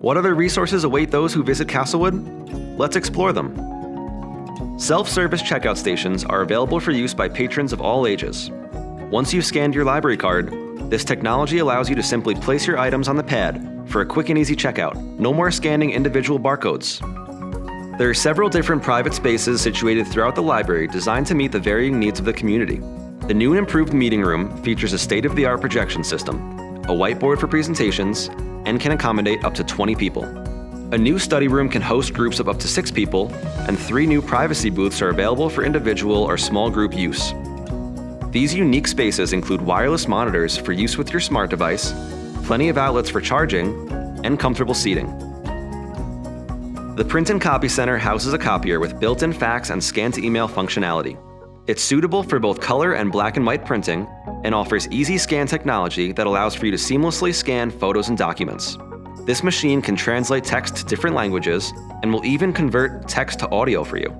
What other resources await those who visit Castlewood? Let's explore them. Self-service checkout stations are available for use by patrons of all ages. Once you've scanned your library card, this technology allows you to simply place your items on the pad for a quick and easy checkout. No more scanning individual barcodes. There are several different private spaces situated throughout the library designed to meet the varying needs of the community. The new and improved meeting room features a state-of-the-art projection system, a whiteboard for presentations, and can accommodate up to 20 people. A new study room can host groups of up to 6 people, and 3 new privacy booths are available for individual or small group use. These unique spaces include wireless monitors for use with your smart device, plenty of outlets for charging, and comfortable seating. The Print and Copy Center houses a copier with built-in fax and scan-to-email functionality. It's suitable for both color and black and white printing and offers easy scan technology that allows for you to seamlessly scan photos and documents. This machine can translate text to different languages and will even convert text to audio for you.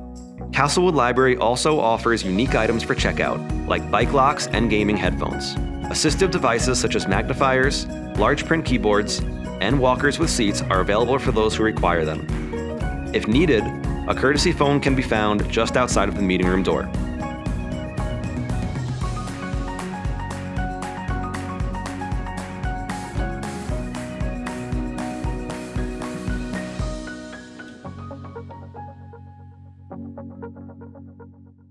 Castlewood Library also offers unique items for checkout, like bike locks and gaming headphones. Assistive devices such as magnifiers, large print keyboards, and walkers with seats are available for those who require them. If needed, a courtesy phone can be found just outside of the meeting room door.